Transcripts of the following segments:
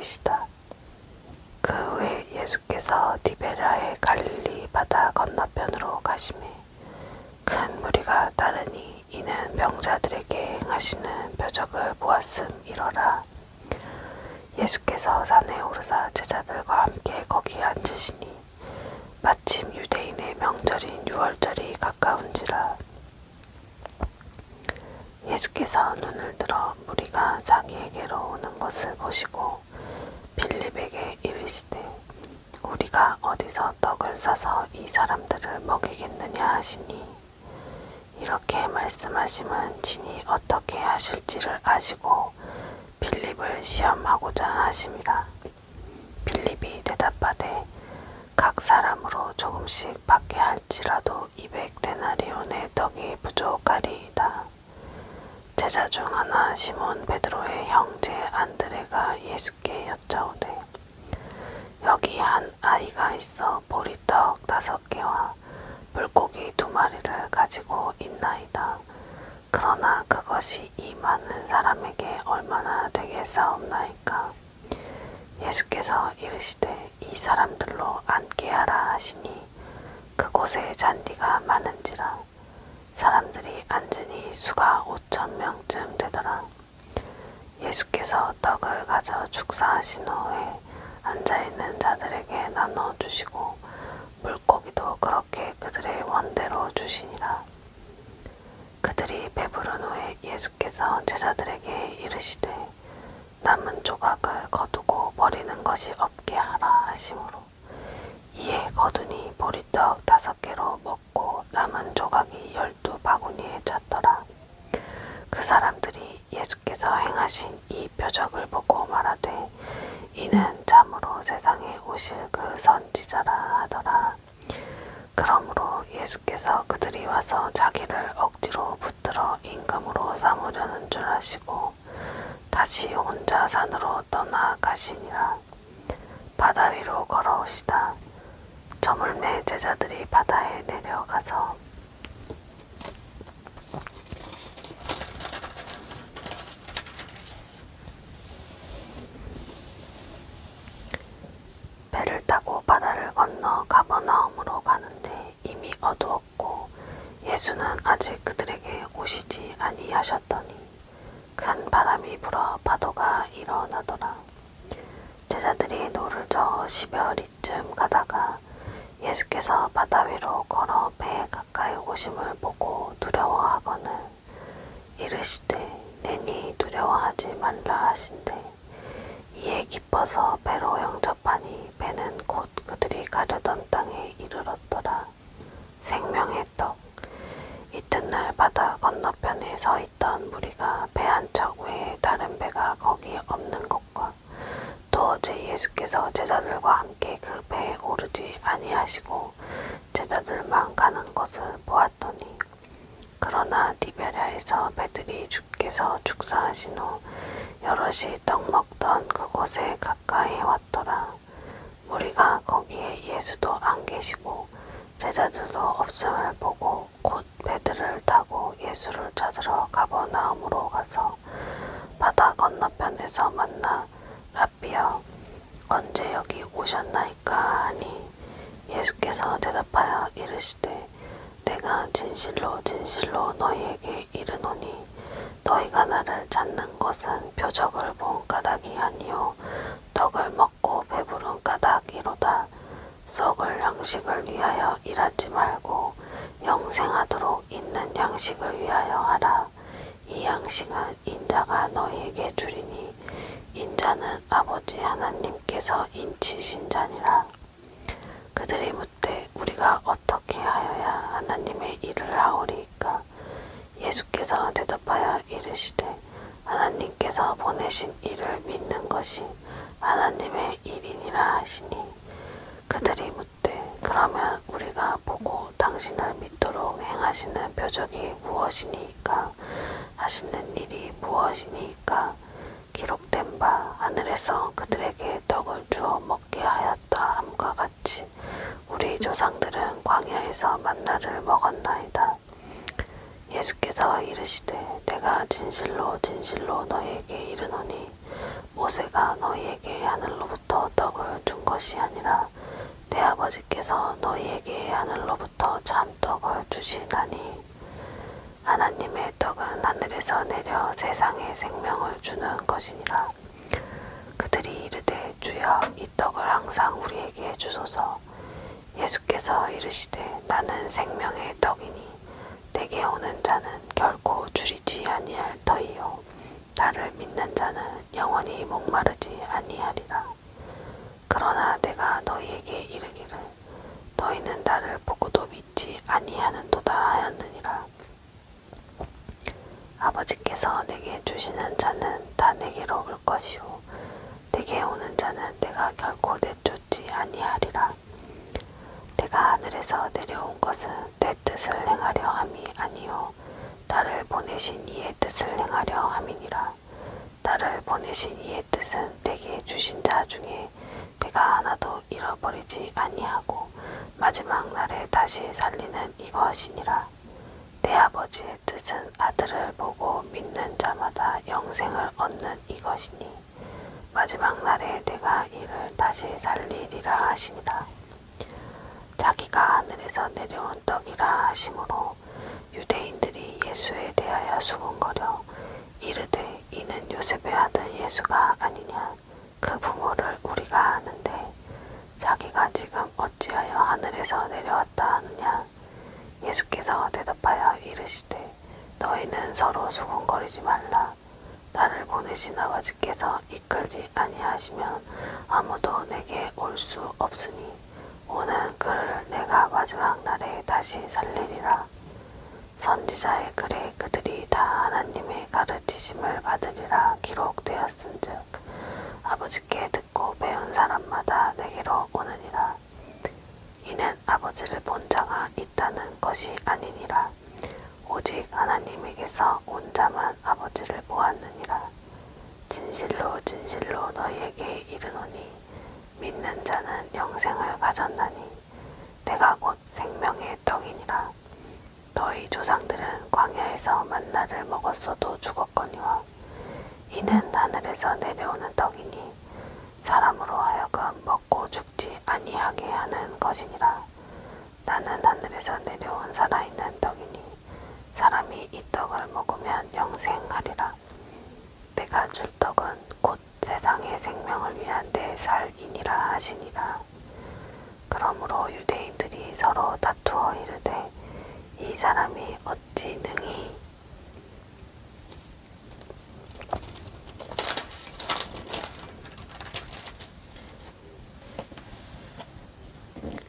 여기시다. 그 후에 예수께서 디베랴의 갈릴리 바다 건너편으로 가시매 큰 무리가 따르니 이는 병자들에게 행하시는 표적을 보았음이러라. 예수께서 산에 오르사 제자들과 함께 거기 앉으시니 마침 유대인의 명절인 유월절이 가까운지라. 예수께서 눈을 들어 무리가 자기에게로 오는 것을 보시고 빌립에게 이르시되 우리가 어디서 떡을 싸서 이 사람들을 먹이겠느냐 하시니 이렇게 말씀하심은 친히 어떻게 하실지를 아시고 빌립을 시험하고자 하심이라. 빌립이 대답하되 각 사람으로 조금씩 받게 할지라도 200데나리온의 떡이 부족하리이다. 제자 중 하나 시몬 베드로의 형제 안드레가 예수께 여짜오되 여기 한 아이가 있어 보리떡 5개와 물고기 2마리를 가지고 있나이다. 그러나 그것이 이 많은 사람에게 얼마나 되겠사옵나이까. 예수께서 이르시되 이 사람들로 앉게 하라 하시니 그곳에 잔디가 많은지라. 사람들이 앉으니 수가 5,000명쯤 되더라. 예수께서 떡을 가져 축사하신 후에 앉아있는 자들에게 나눠주시고 물고기도 그렇게 그들의 원대로 주시니라. 그들이 배부른 후에 예수께서 제자들에게 이르시되 남은 조각을 거두고 버리는 것이 없게 하라 하시므로 이에 거두니 보리떡 5개로 먹고 남은 조각이 12바구니에 찼더라. 그 사람들이 예수께서 행하신 이 표적을 보고 말하되 이는 참으로 세상에 오실 그 선지자라 하더라. 그러므로 예수께서 그들이 와서 자기를 억지로 붙들어 임금으로 삼으려는 줄 아시고 다시 혼자 산으로 떠나가시니라. 바다 위로 걸어오시다 저물매 제자들이 바다에 내려가서 배를 타고 바다를 건너 가버나움으로 가는데 이미 어두웠고 예수는 아직 그들에게 오시지 아니하셨더니 큰 바람이 불어 파도가 일어나더라. 제자들이 노를 저어 10여리쯤 가다가 예수께서 바다 위로 걸어 배에 가까이 오심을 보고 두려워하거늘 이르시되 내니 두려워하지 말라 하신대 이에 기뻐서 배로 영접하니 배는 곧 그들이 가려던 땅에 이르렀더라. 생명의 떡. 이튿날 바다 건너편에 서 있던 무리가 배 한 척 외에 다른 배가 거기 없는 것과 또 어제 예수께서 제자들과 함께 그 배에 오르지 아니하시고 제자들만 가는 것을 보았더니 그러나 디베랴에서 배들이 주께서 축사하신 후 여럿이 떡 먹던 그곳에 가까이 왔더라. 무리가 거기에 예수도 안 계시고 제자들도 없음을 보고 곧 배들을 타고 예수를 찾으러 가버나움으로 가서 바다 건너편에서 만나 랍비여 언제 여기 오셨나이까 하니 예수께서 대답하여 이르시되 내가 진실로 진실로 너희에게 이르노니 너희가 나를 찾는 것은 표적을 본 까닭이 아니요 떡을 먹고 배부른 까닭이로다. 썩을 양식을 위하여 일하지 말고 영생하도록 있는 양식을 위하여 하라. 이 양식은 인자가 너희에게 주리니 인자는 아버지 하나님께서 인치신 자니라. 그들이 묻되 우리가 어떻게 하여야 하나님의 일을 하오리이까. 예수께서 대답하여 이르시되 하나님께서 보내신 이를 믿는 것이 하나님의 일이니라 하시니 그들이 묻되 그러면 우리가 보고 당신을 믿도록 행하시는 표적이 무엇이니까 하시는 일이 무엇이니까 기록된 바 하늘에서 그들에게 떡을 주어 먹게 하였다 함과 같이 우리 조상들은 광야에서 만나를 먹었나이다. 예수께서 이르시되 내가 진실로 진실로 너희에게 이르노니 모세가 너희에게 하늘로부터 떡을 준 것이 아니라 내 아버지께서 너희에게 하늘로부터 참 떡을 주시나니 하나님의 떡은 하늘에서 내려 세상에 생명을 주는 것이니라. 그들이 이르되 주여 이 떡을 항상 우리에게 주소서. 예수께서 이르시되 나는 생명의 떡이니 내게 오는 자는 결코 줄이지 아니할 터이요 나를 믿는 자는 영원히 목마르지 아니하리라. 그러나 내가 너희에게 이르기를 너희는 나를 보고도 믿지 아니하는도다 하였느니라. 아버지께서 내게 주시는 자는 다 내게로 올 것이요 내게 오는 자는 내가 결코 내쫓지 아니하리라. 내가 하늘에서 내려온 것은 내 뜻을 행하려 함이 아니요 나를 보내신 이의 뜻을 행하려 함이니라. 나를 보내신 이의 뜻은 내게 주신 자 중에 내가 하나도 잃어버리지 아니하고 마지막 날에 다시 살리는 이것이니라. 내 아버지의 뜻은 아들을 보고 믿는 자마다 영생을 얻는 이것이니 마지막 날에 내가 이를 다시 살리리라 하시니라. 자기가 하늘에서 내려온 떡이라 하심으로 유대인들이 예수에 대하여 수군거려 이르되 이는 요셉의 아들 예수가 아니냐. 그 부모를 우리가 아는데 자기가 지금 어찌하여 하늘에서 내려왔다 하느냐. 예수께서 대답하여 이르시되 너희는 서로 수군거리지 말라. 나를 보내신 아버지께서 이끌지 아니하시면 아무도 내게 올 수 없으니 오는 그를 내가 마지막 날에 다시 살리리라. 선지자의 글에 그들이 다 하나님의 가르치심을 받으리라 기록되었은즉 아버지께 듣고 배운 사람마다 내게로 오느니라. 이는 아버지를 본 자가 있다는 것이 아니니라. 오직 하나님에게서 온 자만 아버지를 보았느니라. 진실로 진실로 너희에게 이르노니 믿는 자는 영생을 가졌나니 내가 곧 생명의 떡이니라. 너희 조상들은 광야에서 만나를 먹었어도 죽었거니와 이는 하늘에서 내려오는 떡이니 사람으로 하여금 먹고 죽지 아니하게 하는 것이니라. 나는 하늘에서 내려온 살아있는 떡이니 사람이 이 떡을 먹으면 영생하리라. 내가 줄 떡은 곧 세상의 생명을 위한 내 살이니라 하시니라. 그러므로 유대인들이 서로 다투어 이르되 이 사람이 어찌 능히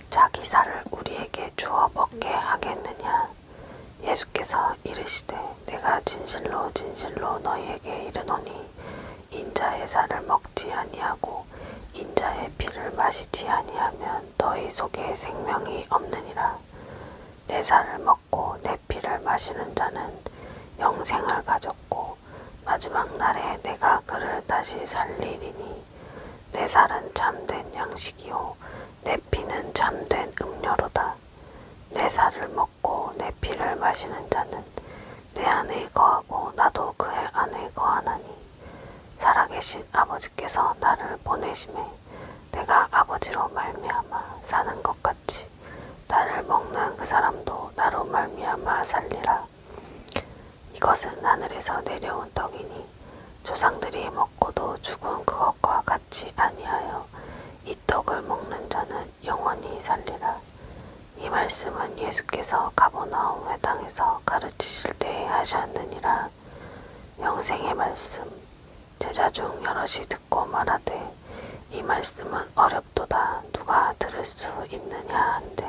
자기 살을 우리에게 주어 먹게 하겠느냐. 예수께서 이르시되 내가 진실로 진실로 너희에게 이르노니 인자의 살을 먹지 아니하고 인자의 피를 마시지 아니하면 너희 속에 생명이 없느니라. 내 살을 먹고 내 피를 마시는 자는 영생을 가졌고 마지막 날에 내가 그를 다시 살리리니 내 살은 참된 양식이요 내 피는 참된 음료로다. 내 살을 먹고 내 피를 마시는 자는 내 안에 거하고 나도 그의 안에 거하나니 살아계신 아버지께서 나를 보내심에 내가 아버지로 말미암아 사는 것 같이 나를 먹는 그 사람도 나로 말미암아 살리라. 이것은 하늘에서 내려온 떡이니 조상들이 먹고도 죽은 그것과 같이 아니하여 이 떡을 먹는 자는 영원히 살리라. 이 말씀은 예수께서 가버나움 회당에서 가르치실 때에 하셨느니라. 영생의 말씀. 제자 중 여럿이 듣고 말하되 이 말씀은 어렵도다 누가 들을 수 있느냐 한데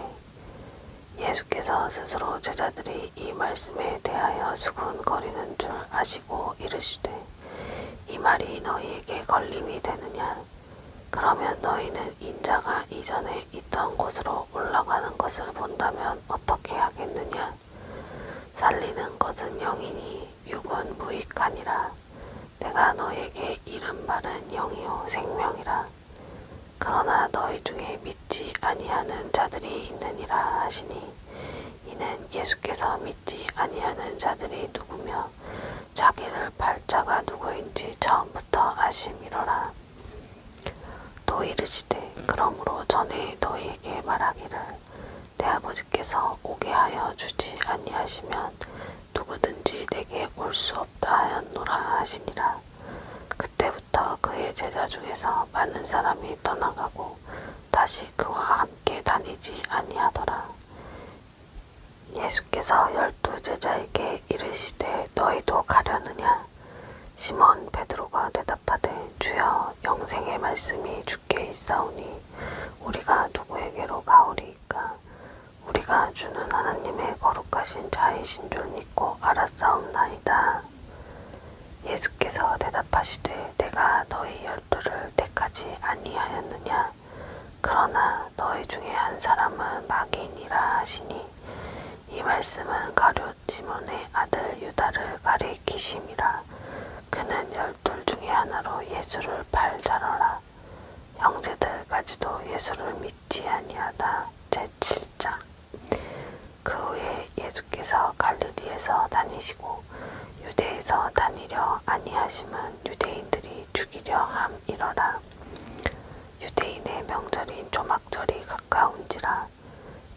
예수께서 스스로 제자들이 이 말씀에 대하여 수군거리는 줄 아시고 이르시되 이 말이 너희에게 걸림이 되느냐. 그러면 너희는 인자가 이전에 있던 곳으로 올라가는 것을 본다면 어떻게 하겠느냐. 살리는 것은 영이니 육은 무익하니라. 내가 너희에게 이른 말은 영이요 생명이라. 그러나 너희 중에 믿지 아니하는 자들이 있느니라 하시니 이는 예수께서 믿지 아니하는 자들이 누구며 자기를 팔 자가 누구인지 처음부터 아심이로라. 또 이르시되 그러므로 전에 너희에게 말하기를 내 아버지께서 오게 하여 주지 아니하시면 누구든지 내게 올 수 없다 하였노라 하시니라. 그때부터 그의 제자 중에서 많은 사람이 떠나가고 다시 그와 함께 다니지 아니하더라. 예수께서 12 제자에게 이르시되 너희도 가려느냐? 시몬 베드로가 대답하되 주여 영생의 말씀이 주께 있사오니 우리가 누구에게로 가오리이까? 우리가 주는 하나님의 거룩하신 자이신 줄 믿고 알았사옵나이다. 예수께서 대답하시되 내가 너희 12를 택하지 아니하였느냐? 그러나 너희 중에 한 사람은 마귀니라 하시니 이 말씀은 가룟 시몬의 아들 유다를 가리키심이라. 그는 12 중에 하나로 예수를 팔자러라. 형제들까지도 예수를 믿지 아니하다. 제7장. 그 후에 예수께서 갈릴리에서 다니시고 유대에서 다니려 아니하심은 유대인들이 죽이려 함이러라. 유대인의 명절인 조막절이 가까운지라.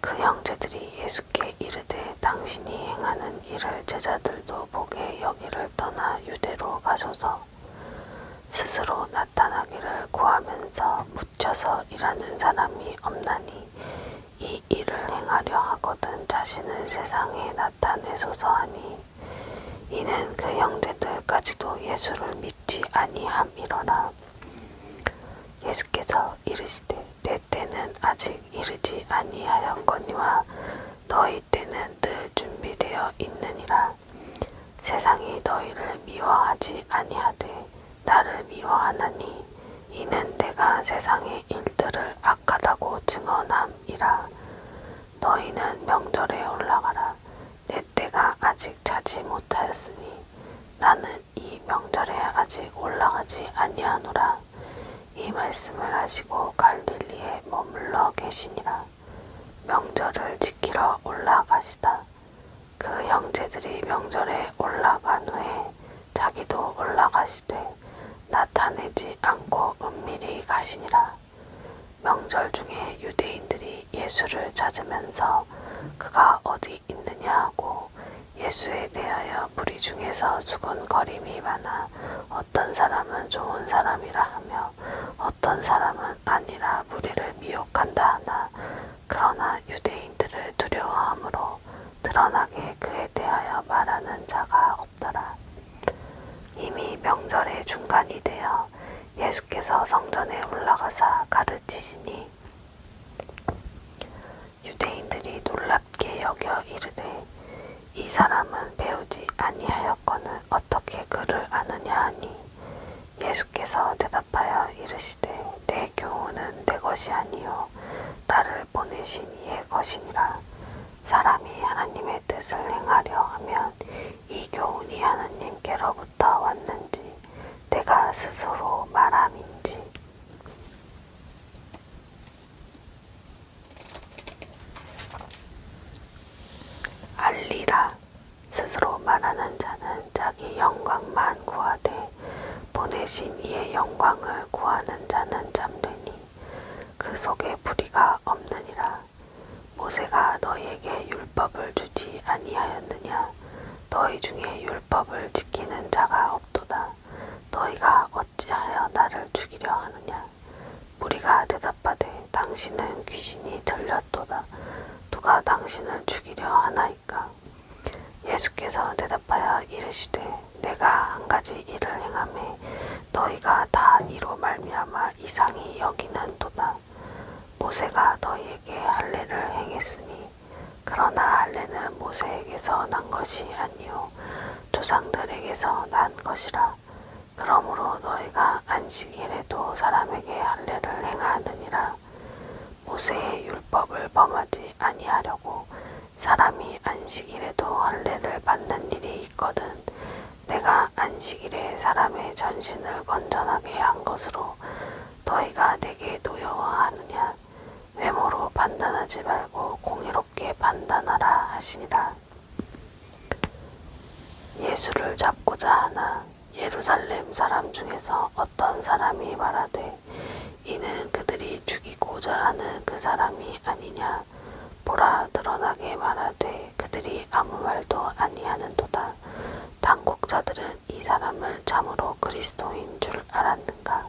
그 형제들이 예수께 이르되 당신이 행하는 일을 제자들도 보게 여기를 떠나 유대로 가소서. 스스로 나타나기를 구하면서 묻혀서 일하는 사람이 없나니 이 일을 행하려 하거든 자신을 세상에 나타내소서 하니 이는 그 형제들까지도 예수를 믿지 아니함이로라. 예수께서 이르시되 내 때는 아직 이르지 아니하였거니와 너희 때는 늘 준비되어 있느니라. 세상이 너희를 미워하지 아니하되 나를 미워하나니 이는 내가 세상의 일들을 악하다고 증언함이라. 너희는 명절에 올라가라. 내 때가 아직 차지 못하였으니 나는 이 명절에 아직 올라가지 아니하노라. 이 말씀을 하시고 갈릴리에 머물러 계시니라. 명절을 지키러 올라가시다. 그 형제들이 명절에 올라간 후에 자기도 올라가시되 나타내지 않고 은밀히 가시니라. 명절 중에 유대인들이 예수를 찾으면서 그가 어디 있느냐 하고 예수에 대하여 무리 중에서 수군거림이 많아 어떤 사람은 좋은 사람이라 하며 어떤 사람은 아니라 무리를 미혹한다 하나 그러나 유대인들을 두려워하므로 드러나게 그에 대하여 말하는 자가 없더라. 이미 명절의 중간이 되어 예수께서 성전에 올라가사 가르치시니 유대인들이 놀랍게 여겨 이르되 이 사람은 배우지 아니하였거늘 어떻게 그를 아느냐 하니 예수께서 대답하여 이르시되 내 교훈은 내 것이 아니요 나를 보내신 이의 것이니라. 사람이 하나님의 뜻을 행하려 하면 이 교훈이 하나님께로부터 왔는지 내가 스스로 말함인지. 알리라. 스스로 말하는 자는 자기 영광만 구하되 보내신 이의 영광을 구하는 자는 잠되니 그 속에 불의가 없느니라. 모세가 너희에게 율법을 주지 아니하였느냐? 너희 중에 율법을 지키는 자가 없도다. 너희가 어찌하여 나를 죽이려 하느냐? 무리가 대답하되 당신은 귀신이 들렸도다. 누가 당신을 죽이려 하나이까? 예수께서 대답하여 이르시되 내가 한 가지 일을 행하매 너희가 다 이로 말미암아 이상히 여기는도다. 모세가 너희에게 할례를 행했으니 그러나 할례는 모세에게서 난 것이 아니요 조상들에게서 난 것이라. 그러므로 너희가 안식일에도 사람에게 할례를 행하느니라. 모세의 율법을 범하지 아니하려고 사람이 안식일에도 할례를 받는 일이 있거든 내가 안식일에 사람의 전신을 건전하게 한 것으로 너희가 내게 노여워하느냐? 외모로 판단하지 말고 공의롭게 판단하라 하시니라. 예수를 잡고자 하나 예루살렘 사람 중에서 어떤 사람이 말하되 이는 그들이 죽이고자 하는 그 사람이 아니냐. 보라, 드러나게 말하되 그들이 아무 말도 아니하는도다. 당국자들은 이 사람을 참으로 그리스도인 줄 알았는가.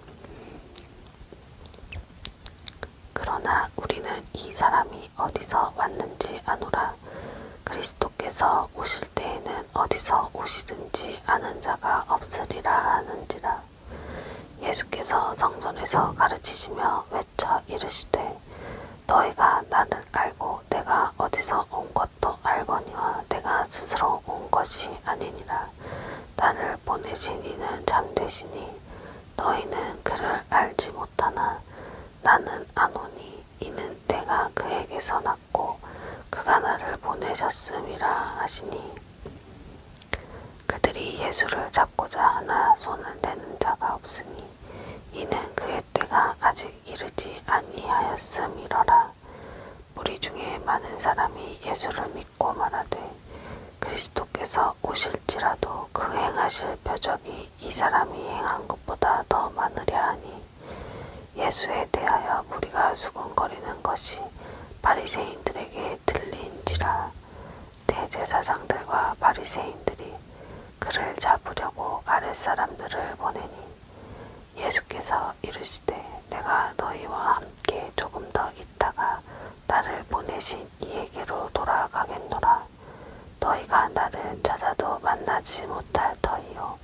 그러나 우리는 이 사람이 어디서 왔는지 아노라. 그리스도께서 오실 때에는 어디서 오시든지 아는 자가 없으리라 하는지라. 예수께서 성전에서 가르치시며 외쳐 이르시되 너희가 나를 알고 내가 어디서 온 것도 알거니와 내가 스스로 온 것이 아니니라. 나를 보내신 이는 참되시니 너희는 그를 알지 못하나 나는 아노니 이는 내가 그에게서 났고 그가 나를 보내셨음이라 하시니 그들이 예수를 잡고자 하나 손을 대는 자가 없으니 이는 그의 때가 아직 이르지 아니하였음이러라. 무리 중에 많은 사람이 예수를 믿고 말하되 그리스도께서 오실지라도 그 행하실 표적이 이 사람이 행한 것보다 더 많으랴 하니 예수에 대하여 무리가 수군거리는 것이 바리새인들에게 들린지라. 대제사장들과 바리새인들이 그를 잡으려고 아랫사람들을 보내니 예수께서 이르시되 내가 너희와 함께 조금 더 있다가 나를 보내신 이에게로 돌아가겠노라. 너희가 나를 찾아도 만나지 못할 터이요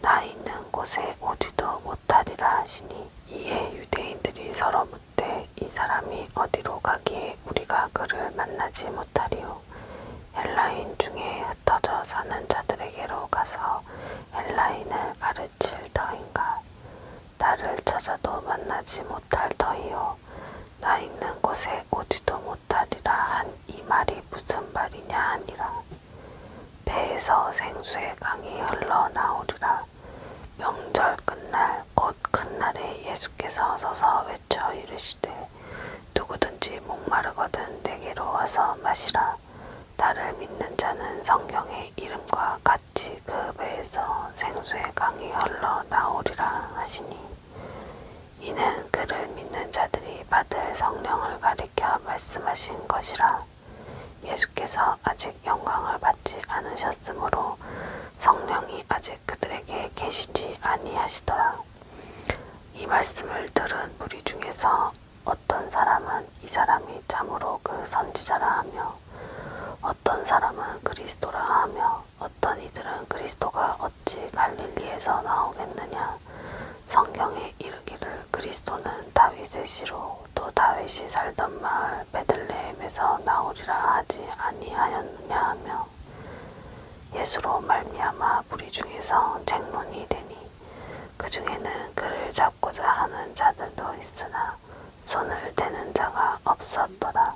나 있는 곳에 오지도 못하리라 하시니 이에 유대인들이 서로 묻되 이 사람이 어디로 가기에 우리가 그를 만나지 못하리요. 헬라인 중에 흩어져 사는 자들에게로 가서 헬라인을 가르칠 터인가. 나를 찾아도 만나지 못할 터이요 나 있는 곳에 오지도 못하리라 한 이 말이 무슨 말이냐 하니라. 배에서 생수의 강이 흘러나오리라. 명절 끝날 곧 큰 날에 예수께서 서서 외쳐 이르시되 누구든지 목마르거든 내게로 와서 마시라. 나를 믿는 자는 성경의 이름과 같이 그 배에서 생수의 강이 흘러나오리라 하시니 이는 그를 믿는 자들이 받을 성령을 가리켜 말씀하신 것이라. 예수께서 아직 영광을 받지 않으셨으므로 성령이 아직 그들에게 계시지 아니하시더라. 이 말씀을 들은 무리 중에서 어떤 사람은 이 사람이 참으로 그 선지자라 하며 어떤 사람은 그리스도라 하며 어떤 이들은 그리스도가 어찌 갈릴리에서 나오겠느냐. 성경에 이르기를 그리스도는 다윗의 씨로 또 다윗이 살던 마을 베들레헴에서 나오리라 하지 아니하였느냐 하며 예수로 말미암아 무리 중에서 쟁론이 되니 그 중에는 그를 잡고자 하는 자들도 있으나 손을 대는 자가 없었더라.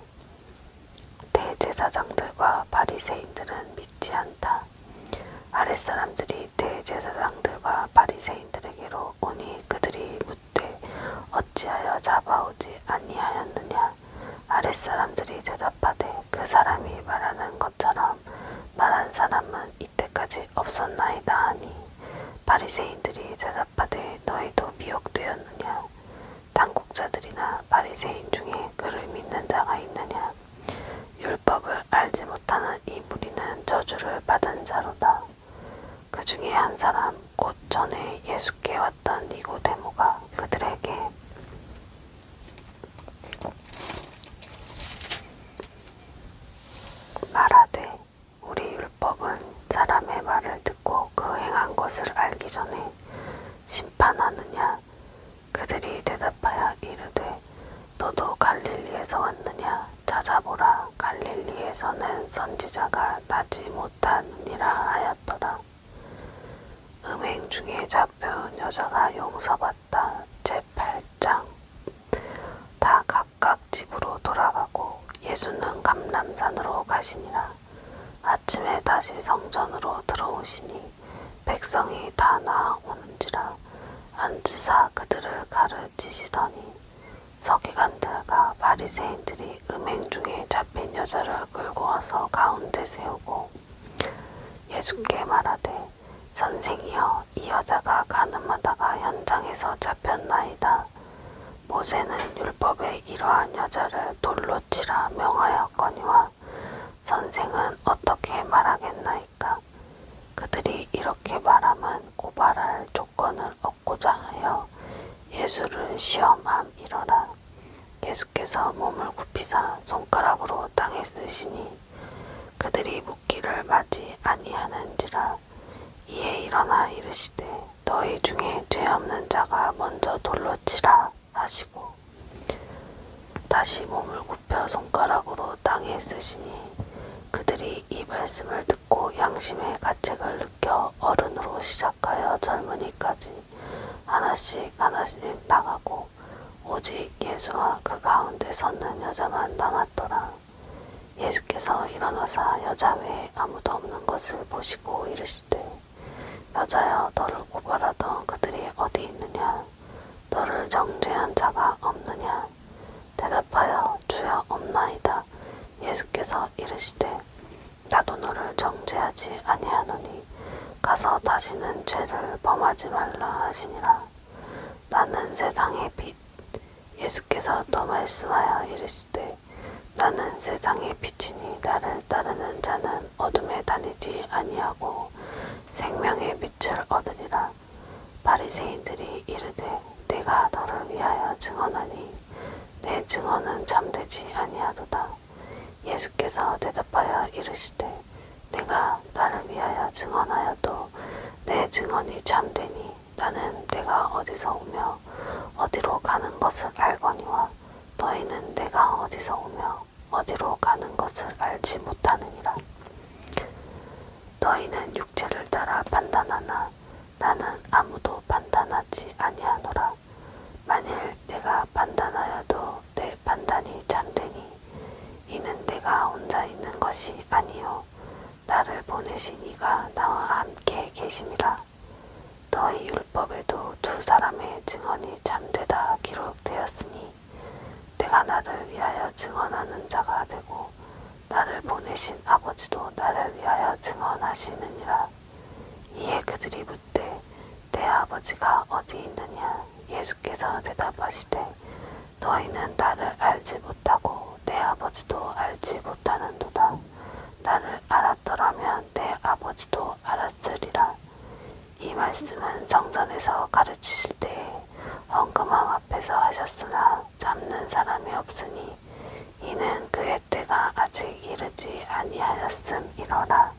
대제사장들과 바리새인들은 믿지 않다. 아랫사람들이 대제사장들과 바리새인들에게로 오니 그들이 묻되 어찌하여 잡아오지 아니하였느냐. 아랫사람들이 대답하되 그 사람이 말하는 것처럼 말한 사람은 이때까지 없었나이다 하니 바리새인들이 대답하되 너희도 미혹되었느냐. 당국자들이나 바리새인 중에 그를 믿는 자가 있느냐. 율법을 알지 못하는 이 무리는 저주를 받은 자로다. 그 중에 한 사람 곧 전에 예수께 왔던 니고데모가 그들에게 말하되 우리 율법은 사람의 말을 듣고 그 행한 것을 알기 전에 심판하느냐. 그들이 대답하여 이르되 너도 갈릴리에서 왔느냐. 찾아보라. 갈릴리에서는 선지자가 나지 못하느니라 하였더라. 음행 중에 잡혀온 여자가 용서받다. 제8장. 다 각각 집으로 돌아가고 예수는 감람산으로 가시니라. 아침에 다시 성전으로 들어오시니 백성이 다 나아오는지라. 앉으사 그들을 가르치시더니 서기관들과 바리새인들이 음행 중에 잡힌 여자를 끌고 와서 가운데 세우고 예수께 말하되 선생이여, 이 여자가 가늠하다가 현장에서 잡혔나이다. 모세는 율법에 이러한 여자를 돌로 치라 명하였거니와 선생은 어떻게 말하겠나이까? 그들이 이렇게 말함은 고발할 조건을 얻고자 하여 예수를 시험함이러라. 예수께서 몸을 굽히사 손가락으로 땅에 쓰시니 그들이 묻기를 마지 아니하는지라. 이에 일어나 이르시되 너희 중에 죄 없는 자가 먼저 돌로 치라 하시고 다시 몸을 굽혀 손가락으로 땅에 쓰시니 그들이 이 말씀을 듣고 양심의 가책을 느껴 어른으로 시작하여 젊은이까지 하나씩 나가고 오직 예수와 그 가운데 섰는 여자만 남았더라. 예수께서 일어나사 여자 외에 아무도 없는 것을 보시고 이르시되 여자여, 너를 고발하던 그들이 어디 있느냐? 너를 정죄한 자가 없느냐? 대답하여 주여 없나이다. 예수께서 이르시되 나도 너를 정죄하지 아니하노니 가서 다시는 죄를 범하지 말라 하시니라. 나는 세상의 빛. 예수께서 또 말씀하여 이르시되 나는 세상의 빛이니 나를 따르는 자는 어둠에 다니지 아니하고 생명의 빛을 얻으리라. 바리새인들이 이르되 내가 너를 위하여 증언하니 내 증언은 참되지 아니하도다. 예수께서 대답하여 이르시되 내가 나를 위하여 증언하여도 내 증언이 참되니 나는 내가 어디서 오며 어디로 가는 것을 알거니와 너희는 내가 어디서 오며 어디로 가는 것을 알지 못하느니라. 너희는 육체를 따라 판단하나 나는 아무도 판단하지 아니하노라. 만일 내가 판단하여도 내 판단이 참되니 이는 내가 혼자 있는 것이 아니요 나를 보내신 이가 나와 함께 계심이라. 너희 율법에도 두 사람의 증언이 참되다 기록되었으니 내가 나를 위하여 증언하는 자가 되고 나를 보내신 아버지도 나를 위하여 증언하시느니라. 이에 그들이 묻되 내 아버지가 어디 있느냐? 예수께서 대답하시되 너희는 나를 알지 못하고 내 아버지도 알지 못하는도다. 나를 알았더라면 내 아버지도 알았으리라. 이 말씀은 성전에서 가르치실 때에 헌금함 앞에서 하셨으나 잡는 사람이 없으니 이는 그의 때가 아직 이르지 아니하였음이러라.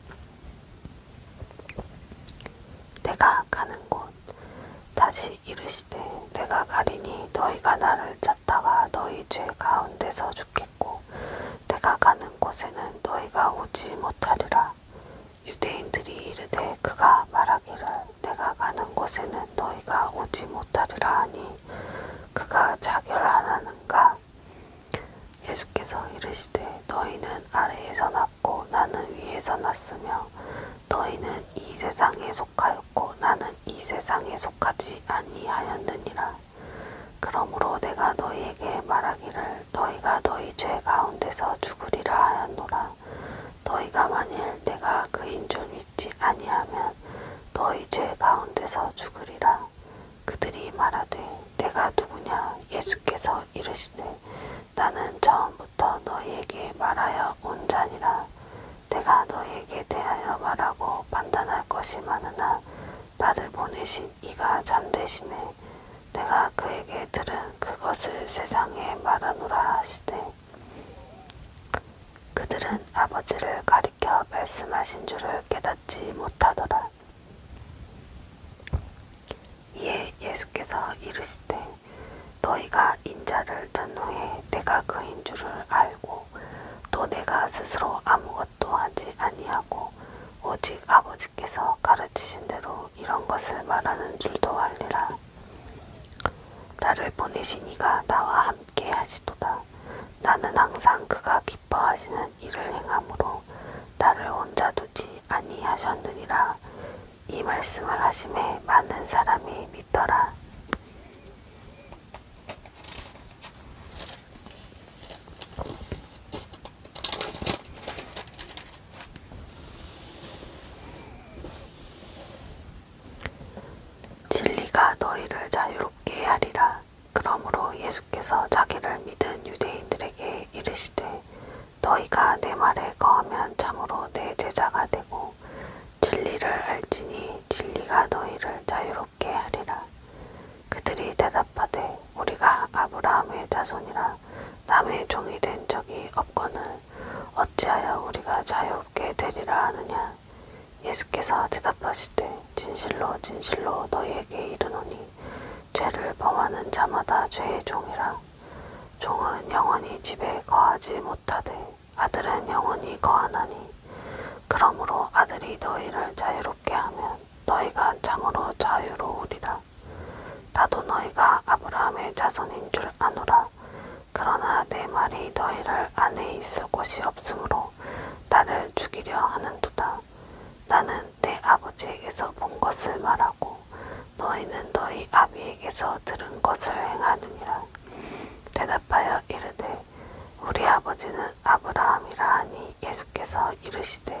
내가 가는 곳. 다시 이르시되 내가 가리니 너희가 나를 찾다가 너희 죄 가운데서 죽겠고 내가 가는 곳에는 너희가 오지 못하리라. 유대인들이 이르되 그가 말하기를 내가 가는 곳에는 너희가 오지 못하리라 하니 그가 자결하라는가? 예수께서 이르시되 너희는 아래에서 났고 나는 위에서 났으며 너희는 이 세상에 속하였고 나는 이 세상에 속하지 아니하였느니라. 그러므로 내가 너희에게 말하기를 너희가 너희 죄 가운데서 죽으리라 하였노라. 너희가 만일 내가 그인 줄 믿지 아니하면 너희 죄 가운데서 죽으리라. 그들이 말하되 내가 누구냐? 예수께서 이르시되 나는 처음부터 너희에게 말하여 온 자니라. 내가 너희에게 대하여 말하고 판단할 것이 많으나 나를 보내신 이가 잠되심에 내가 그에게 들은 그것을 세상에 말하노라 하시되 그들은 아버지를 가리켜 말씀하신 줄을 깨닫지 못하더라. 이에 예수께서 이르시되 너희가 인자를 든 후에 내가 그인 줄을 알고 또 내가 스스로 아무것도 하지 아니하고 오직 아버지께서 가르치신 대로 이런 것을 말하는 줄도 알리라. 나를 보내신 이가 나와 함께 하시도다. 나는 항상 그가 기뻐하시는 일을 행함으로 나를 혼자 두지 아니하셨느니라. 이 말씀을 하심에 많은 사람이 믿더라. 예수께서 자기를 믿은 유대인들에게 이르시되 너희가 내 말에 거하면 참으로 내 제자가 되고 진리를 알지니 진리가 너희를 자유롭게 하리라. 그들이 대답하되 우리가 아브라함의 자손이라 남의 종이 된 적이 없거늘 어찌하여 우리가 자유롭게 되리라 하느냐. 예수께서 대답하시되 진실로 진실로 너희에게 이르노니 죄를 범하는 자마다 죄의 종이라. 종은 영원히 집에 거하지 못하되 아들은 영원히 거하나니 그러므로 아들이 너희를 자유롭게 하면 너희가 참으로 자유로우리라. 나도 너희가 아브라함의 자손인 줄 아노라. 그러나 내 말이 너희를 안에 있을 곳이 없으므로 나를 죽이려 하는도다. 나는 내 아버지에게서 본 것을 말하고 너희는 너희 아비에게서 들은 것을 행하느니라. 대답하여 이르되 우리 아버지는 아브라함이라 하니 예수께서 이르시되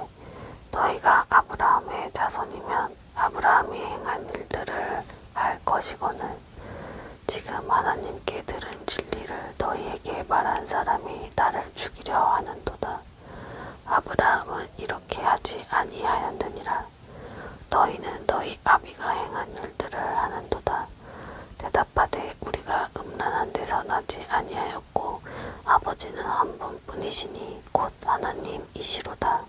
너희가 아브라함의 자손이면 아브라함이 행한 일들을 할 것이거늘 지금 하나님께 들은 진리를 너희에게 말한 사람이 나를 죽이려 하는도다. 아브라함은 이렇게 하지 아니하였느니라. 너희는 너희 아비가 행한 일들을 하는도다. 대답하되 우리가 음란한 데서 나지 아니하였고 아버지는 한 분뿐이시니 곧 하나님이시로다.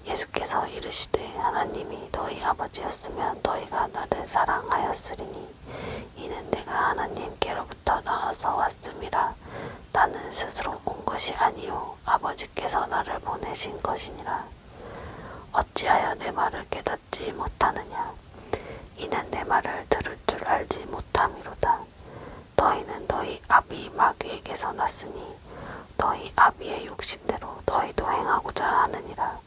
예수께서 이르시되 하나님이 너희 아버지였으면 너희가 나를 사랑하였으리니 이는 내가 하나님께로부터 나와서 왔음이라. 나는 스스로 온 것이 아니요 아버지께서 나를 보내신 것이니라. 어찌하여 내 말을 깨닫지 못하느냐. 이는 내 말을 들을 줄 알지 못함이로다. 너희는 너희 아비 마귀에게서 났으니 너희 아비의 욕심대로 너희도 행하고자 하느니라.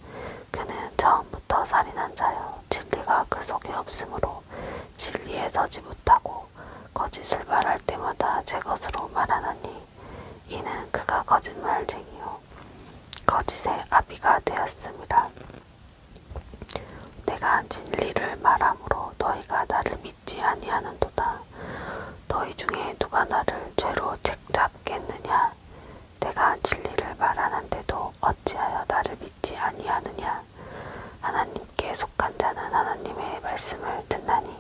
그는 처음부터 살인한 자여 진리가 그 속에 없으므로 진리에 서지 못하고 거짓을 말할 때마다 제 것으로 말하나니 이는 그가 거짓말쟁이요 거짓의 아비가 되었음이라. 내가 진리를 말함으로 너희가 나를 믿지 아니하는도다. 너희 중에 누가 나를 죄로 책잡겠느냐. 내가 진리를 말하는데도 어찌하여 나를 믿지 아니하느냐. 하나님께 속한 자는 하나님의 말씀을 듣나니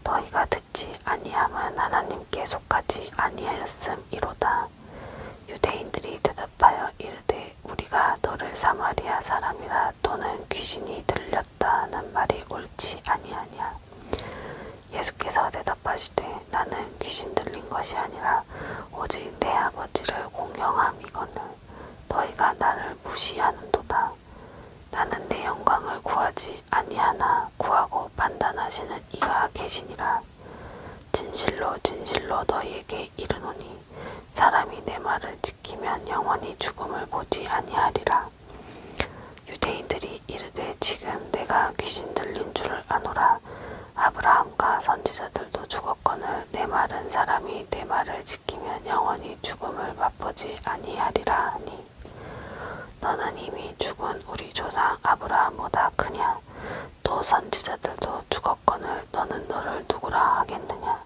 너희가 듣지 아니함은 하나님께 속하지 아니하였음이로다. 유대인들이 대답하여 이르되 우리가 너를 사마리아 사람이라 또는 귀신이 들렸다는 말이 옳지 아니하냐. 예수께서 대답하시되 나는 귀신 들린 것이 아니라 오직 내 아버지를 공경함이거늘 너희가 나를 무시하는도다. 나는 내 영광을 구하지 아니하나 구하고 판단하시는 이가 계시니라. 진실로 진실로 너희에게 이르노니 사람이 내 말을 지키면 영원히 죽음을 보지 아니하리라. 유대인들이 이르되 지금 내가 귀신 들린 줄 아노라. 아브라함과 선지자들도 죽었거늘 내 말은 사람이 내 말을 지키면 영원히 죽음을 맛보지 아니하리라 하니 너는 이미 죽은 우리 조상 아브라함보다 크냐. 또 선지자들도 죽었거늘 너는 너를 누구라 하겠느냐.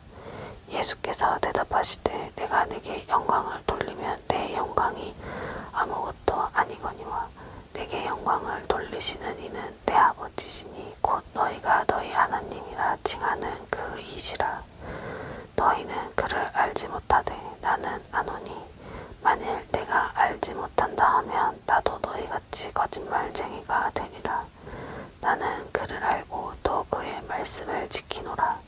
예수께서 대답하시되 내가 내게 영광을 돌리면 내 영광이 아무것도 아니거니와 내게 영광을 돌리시는 이는 내 아버지시니 곧 너희가 너희 하나님이라 칭하는 그 이시라. 너희는 그를 알지 못하되 나는 아노니 만일 내가 알지 못한다 하면 나도 너희같이 거짓말쟁이가 되리라. 나는 그를 알고 또 그의 말씀을 지키노라.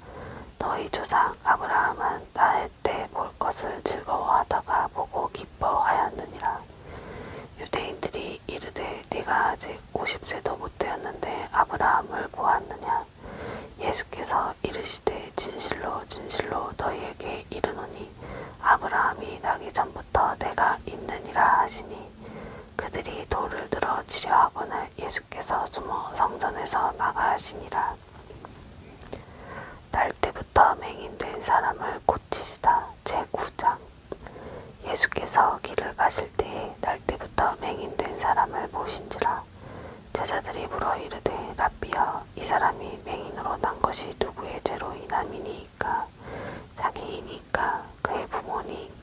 너희 조상 아브라함은 나의 때 볼 것을 즐거워하다가 보고 기뻐하였느니라. 유대인들이 이르되 네가 아직 50세도 못 되었는데 아브라함을 보았느냐. 예수께서 이르시되 진실로 진실로 너희에게 이르노니 아브라함이 나기 전부터 내가 있느니라 하시니 그들이 돌을 들어 치려 하거늘 예수께서 숨어 성전에서 나가시니라. 날 때부터 맹인된 사람을 고치시다. 제9장. 예수께서 길을 가실 때에 날 때부터 맹인된 사람을 보신지라. 제자들이 물어 이르되 랍비여 이 사람이 맹인으로 난 것이 누구의 죄로 인함이니이까 자기이니까 그의 부모니이까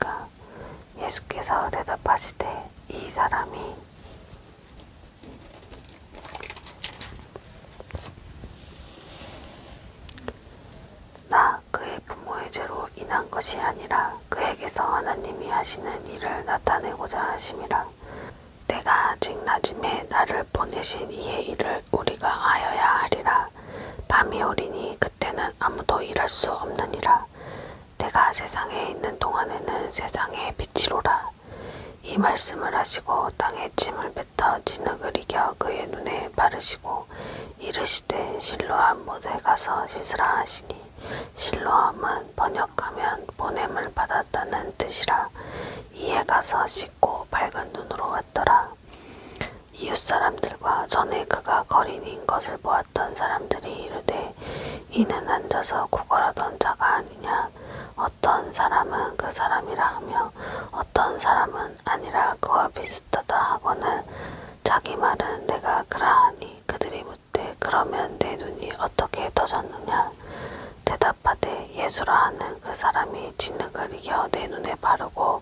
예수께서 대답하시되 이 사람이 나 그의 부모의 죄로 인한 것이 아니라 그에게서 하나님이 하시는 일을 나타내고자 하심이라. 때가 아직 낮음에 나를 보내신 이의 일을 우리가 하여야 하리라. 밤이 오리니 그때는 아무도 일할 수 없느니라. 내가 세상에 있는 동안에는 세상의 빛이로라. 이 말씀을 하시고 땅에 침을 뱉어 진흙을 이겨 그의 눈에 바르시고 이르시되 실로암 못에 가서 씻으라 하시니 실로암은 번역하면 보냄을 받았다는 뜻이라. 이에 가서 씻고 밝은 눈으로 왔더라. 이웃 사람들과 전에 그가 거린인 것을 보았던 사람들이 이르되 이는 앉아서 구걸하던 자가 아니냐. 어떤 사람은 그 사람이라 하며 어떤 사람은 아니라 그와 비슷하다 하거늘 자기 말은 내가 그러하니 그들이 묻되 그러면 내 눈이 어떻게 떠졌느냐. 대답하되 예수라 하는 그 사람이 진흙을 이겨 내 눈에 바르고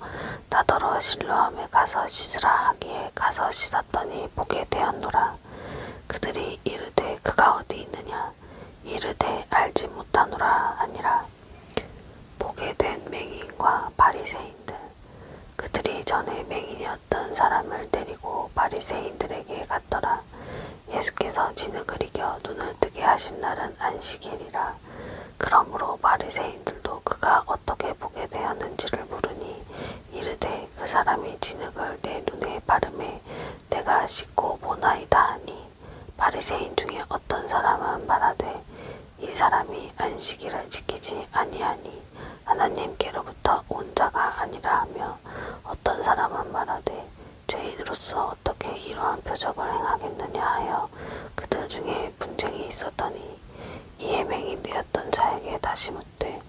나더러 실로암에 가서 씻으라 하기에 가서 씻었더니 보게 되었노라. 그들이 이르되 그가 어디 있느냐. 이르되 알지 못하노라 하니라. 보게 된 맹인과 바리새인들. 그들이 전에 맹인이었던 사람을 데리고 바리새인들에게 갔더라. 예수께서 진흙을 이겨 눈을 뜨게 하신 날은 안식일이라. 그러므로 바리새인들도 그가 어떻게 보게 되었는지를 물으니 이르되 그 사람이 진흙을 내 눈에 바르매 내가 씻고 보나이다 하니 바리새인 중에 어떤 사람은 말하되 이 사람이 안식일을 지키지 아니하니 하나님께로부터 온 자가 아니라 하며 어떤 사람은 말하되 죄인으로서 어떻게 이러한 표적을 행하겠느냐 하여 그들 중에 분쟁이 있었더니 이에 맹인 되었던 자에게 다시 묻되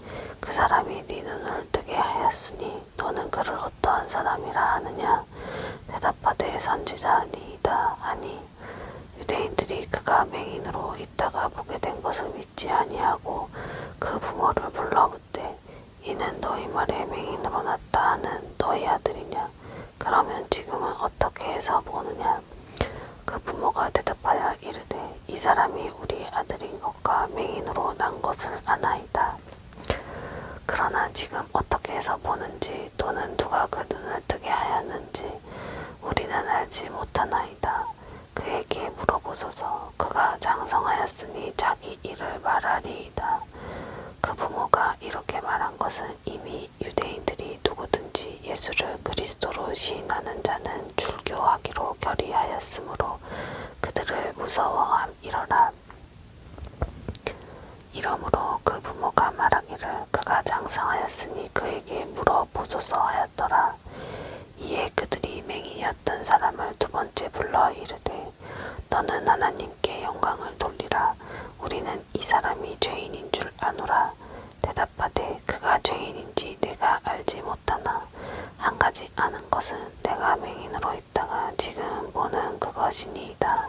그 사람이 네 눈을 뜨게 하였으니 너는 그를 어떠한 사람이라 하느냐. 대답하되 선지자니이다 하니 유대인들이 그가 맹인으로 있다가 보게 된 것을 믿지 아니하고 그 부모를 불러 묻되 이는 너희 말에 맹인으로 났다 하는 너희 아들이냐. 그러면 지금은 어떻게 해서 보느냐. 그 부모가 대답하여 이르되 이 사람이 우리 아들인 것과 맹인으로 난 것을 아나이다. 그러나 지금 어떻게 해서 보는지 또는 누가 그 눈을 뜨게 하였는지 우리는 알지 못하나이다. 그에게 물어보소서. 그가 장성하였으니 자기 일을 말하리이다. 그 부모가 이렇게 말한 것은 이미 유대인들이 누구든지 예수를 그리스도로 시인하는 자는 출교하기로 결의하였으므로 그들을 무서워함이러라. 이러므로 그 부모가 말하기를 그가 장성하였으니 그에게 물어보소서 하였더라. 이에 그들이 맹인이었던 사람을 두 번째 불러 이르되 너는 하나님께 영광을 돌리라. 우리는 이 사람이 죄인인 줄 아노라. 대답하되 그가 죄인인지 내가 알지 못하나 한 가지 아는 것은 내가 맹인으로 있다가 지금 보는 그것이니이다.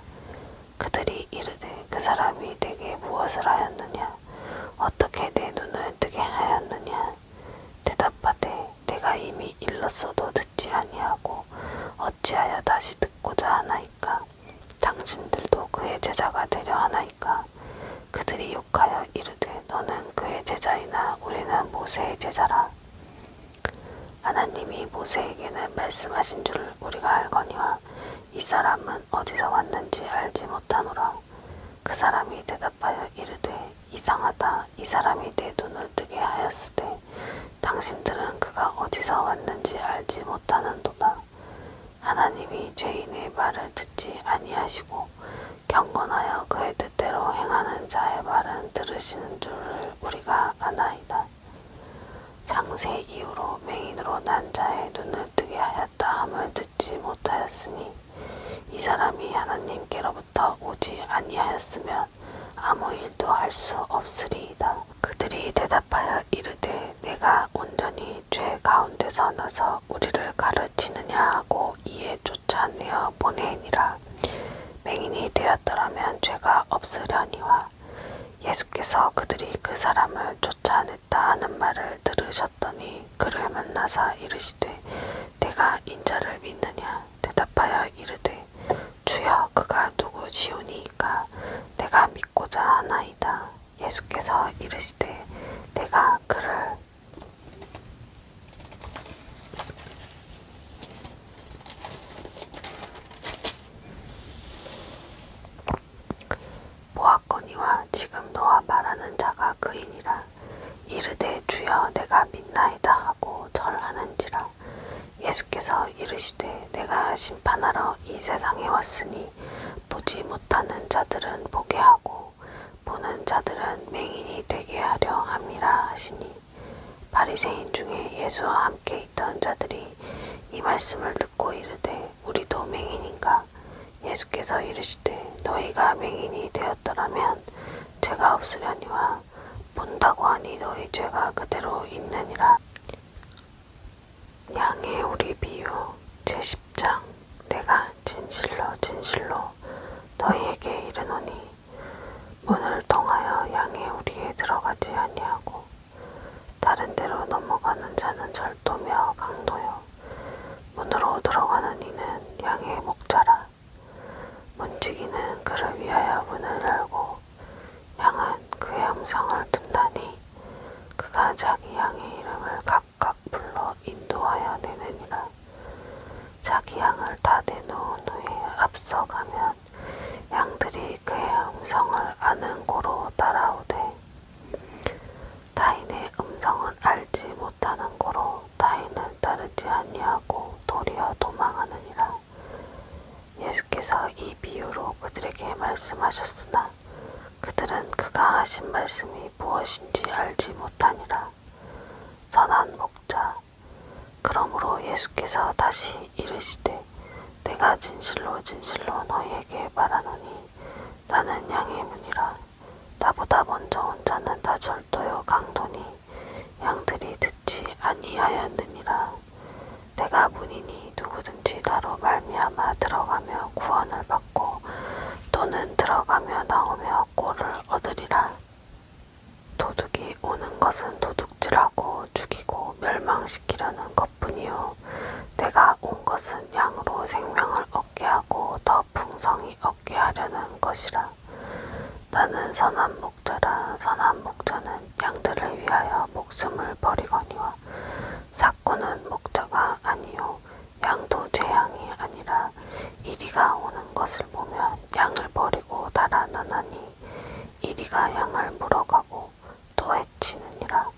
그들이 이르되 그 사람이 내게 무엇을 하였느냐. 어떻게 내 눈을 뜨게 하였느냐. 대답하되 내가 이미 일렀어도 듣지 아니하고 어찌하여 다시 듣고자 하나이까. 당신들도 그의 제자가 되려 하나이까. 그들이 욕하여 이르되 너는 그의 제자이나 우리는 모세의 제자라. 하나님이 모세에게는 말씀하신 줄 우리가 알거니와 이 사람은 어디서 왔는지 알지 못하노라. 그 사람이 대답하여 이르되 이상하다. 이 사람이 내 눈을 뜨게 하였으되 당신들은 그가 어디서 왔는지 알지 못하는도다. 하나님이 죄인의 말을 듣지 아니하시고 경건하여 그의 뜻대로 행하는 자의 말은 들으시는 줄을 우리가 아나이다. 장세 이후로 맹인으로 난 자의 눈을 뜨게 하였다 함을 듣지 못하였으니 이 사람이 하나님께로부터 오지 아니하였으면 아무 일도 할 수 없으리이다. 그들이 대답하여 이르되 내가 온전히 죄 가운데서 나서 우리를 가르치느냐 하고 이에 쫓아내어 보내니라. 맹인이 되었더라면 죄가 없으려니와. 예수께서 그들이 그 사람을 쫓아냈다 하는 말을 들으셨더니 그를 만나사 이르시되 내가 인자를 믿느냐? 대답하여 이르되 주여 그가 누구시오니이까 내가 믿고자 하나이다. 예수께서 이르시되 내가 그를 보았거니와 지금 너와 말하는 자가 그이니라. 이르되 주여 내가 믿나이다 하고 절하는지라. 예수께서 이르시되 내가 심판하러 이 세상에 왔으니 보지 못하는 자들은 보게 하고 보는 자들은 맹인이 되게 하려 함이라 하시니 바리새인 중에 예수와 함께 있던 자들이 이 말씀을 듣고 이르되 우리도 맹인인가? 예수께서 이르시되 너희가 맹인이 되었더라면 죄가 없으려니와 본다고 하니 너희 죄가 그대로 있느니라. 양의 우리 비유 제10장. 내가 진실로 진실로 너희에게 이르노니 문을 통하여 양의 우리에 들어가지 아니하고 다른 데로 넘어가는 자는 절도며 강도요 문으로 들어가는 이는 양의 목자라. 문지기는 그를 위하여 문을 열고 양은 그의 음성을 듣나니 그가 자기 양의 이름을 각각 불러 인도하여 내느니라. 자기 양을 다 내놓은 후에 앞서가면 양들이 그의 음성을 아는 고로 따라오되 타인의 음성은 알지 못하는 고로 타인을 따르지 아니하고 도리어 도망하느니라. 예수께서 이 비유로 그들에게 말씀하셨으나 그들은 그가 하신 말씀이 무엇인지 알지 못하니라. 선한 목자. 그러므로 예수께서 다시 이르시되 내가 진실로 진실로 너희에게 말하노니 나는 양의 문이라. 나보다 먼저 온 자는 다 절도요 강도니 양들이 듣지 아니하였느니라. 내가 문이니 누구든지 나로 말미암아 들어가며 구원을 받고 또는 들어가며 나오며 꼴을 얻으리라. 도둑이 오는 것은 도둑질하고 죽이고 멸망시키려는 것뿐이요 내가 온 것은 양으로 생명을 얻게 하고 더 풍성히 얻게 하려는 것이라. 나는 선한 목자라. 선한 목자는 양들을 위하여 목숨을 버리거니와 삭고는 목자가 아니요 양도 제 양이 아니라 이리가 오는 것을 보면 양을 버리고 달아나나니 이리가 양을 물어가고 또 해치느니라.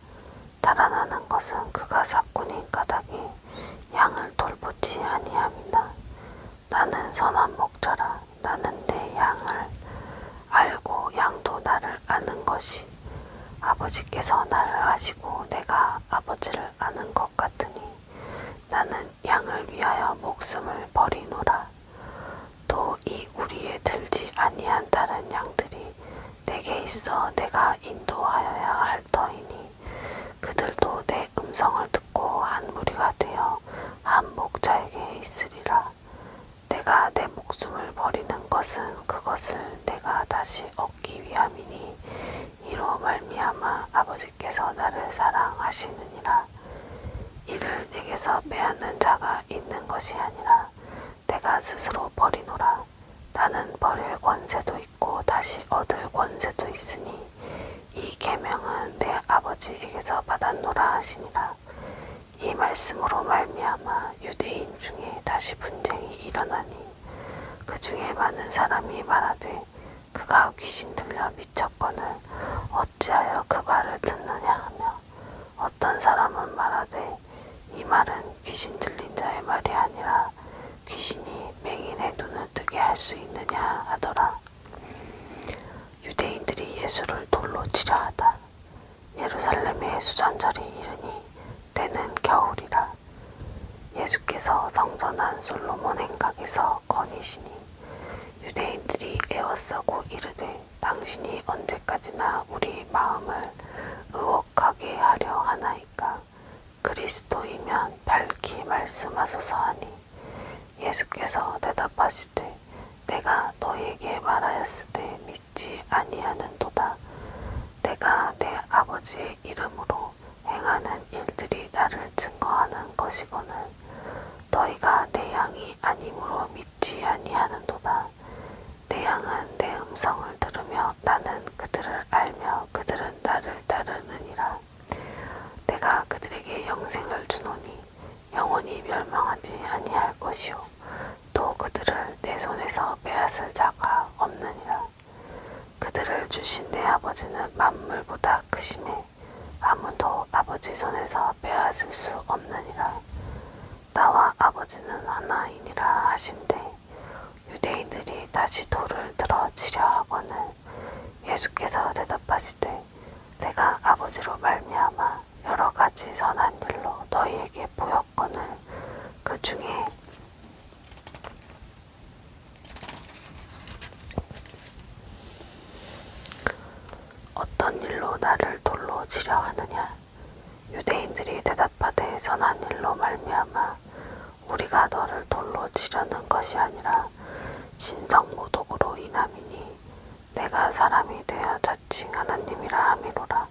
달아나는 것은 그가 삭고니 까닭에 양을 돌보지 아니함이나 나는 선한 목자라. 나는 내 양을 알고 양도 나를 아는 것이 아버지께서 나를 아시고 내가 아버지를 아는 것 같으니 나는 양을 위하여 목숨을 버리노라. 또 이 우리에 들지 아니한 다른 양들이 내게 있어 내가 인도하여야 할 터이니 그들도 내 음성을 듣고 한 무리가 되어 한 목자에게 있으리라. 내가 내 목숨을 버리는 것은 그것을 내가 다시 얻기 위함이니 이로 말미암아 아버지께서 나를 사랑하시느니라. 이를 내게서 빼앗는 자가 있는 것이 아니라 내가 스스로 버리노라. 나는 버릴 권세도 있고 다시 얻을 권세도 있으니 이 계명은 내 아버지에게서 받았노라 하시니라. 이 말씀으로 말미암아 유대인 중에 다시 분쟁이 일어나니 그 중에 많은 사람이 말하되 그가 귀신 들려 미쳤거늘 어찌하여 그 말을 듣느냐 하며 어떤 사람은 말하되 이 말은 귀신 들린 자의 말이 아니라 귀신이 맹인의 눈을 뜨게 할 수 있느냐 하더라. 유대인들이 예수를 돌로 치려 하다. 예루살렘에 수잔절이 이르니 때는 겨울이라. 예수께서 성전한 솔로몬 행각에서 거니시니 유대인들이 애워싸고 이르되 당신이 언제까지나 우리 마음을 의혹하게 하려 하나이까? 그리스도이면 밝히 말씀하소서 하니 예수께서 대답하시되 내가 너희에게 말하였으되 믿지 아니하는도다. 내가 내 아버지의 이름으로 행하는 일들이 나를 증거하는 것이거늘 너희가 내 양이 아님으로 믿지 아니하는도다. 내 양은 내 음성을 들으며 나는 그들을 알며 그들은 나를 따르느니라. 내가 그들에게 영생을 주노니 영원히 멸망하지 아니할 것이요 또 그들을 내 손에서 빼앗을 자가 없느니라. 그들을 주신 내 아버지는 만물보다 크심에 아무도 아버지 손에서 빼앗을 수 없느니라. 나와 아버지는 하나이니라 하신대 유대인들이 다시 돌을 들어 치려 하거늘 예수께서 대답하시되 내가 아버지로 말미암아 여러 가지 선한 일로 너희에게 보였거늘 그 중에 어떤 일로 나를 돌로 치려 하느냐. 유대인들이 대답하되 선한 일로 말미암아 우리가 너를 돌로 치려는 것이 아니라 신성모독으로 인함이니 내가 사람이 되어 자칭 하나님이라 함이로라.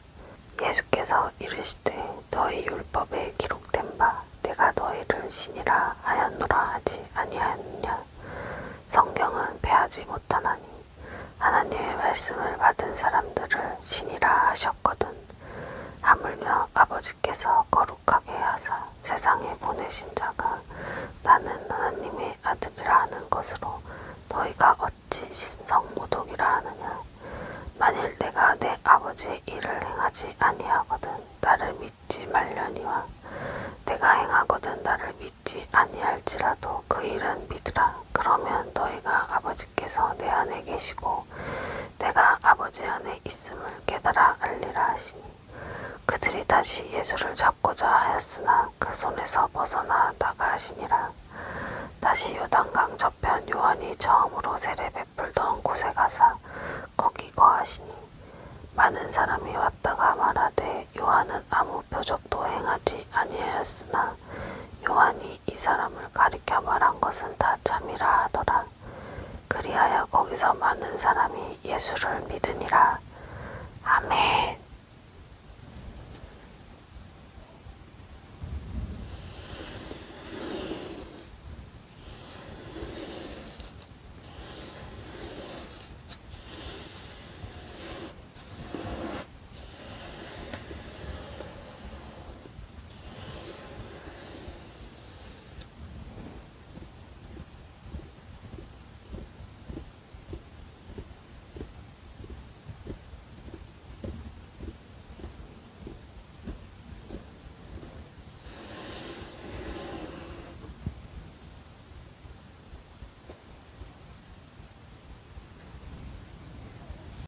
예수께서 이르시되 너희 율법에 기록된 바 내가 너희를 신이라 하였노라 하지 아니하였느냐. 성경은 패하지 못하나니 하나님의 말씀을 받은 사람들을 신이라 하셨거든. 하물며 아버지께서 거룩하게 하사 세상에 보내신 자가 나는 하나님의 아들이라 하는 것으로 너희가 어찌 신성모독이라 하느냐. 만일 내가 내 아버지의 일을 행하지 아니하거든 나를 믿지 말려니와 내가 행하거든 나를 믿지 아니할지라도 그 일은 믿으라. 그러면 너희가 아버지께서 내 안에 계시고 내가 아버지 안에 있음을 깨달아 알리라 하시니 그들이 다시 예수를 잡고자 하였으나 그 손에서 벗어나 나가시니라. 다시 요단강 저편 요한이 처음으로 세례 베풀던 곳에 가사 거기 거하시니 많은 사람이 왔다가 말하되 요한은 아무 표적도 행하지 아니하였으나 요한이 이 사람을 가리켜 말한 것은 다 참이라 하더라. 그리하여 거기서 많은 사람이 예수를 믿으니라.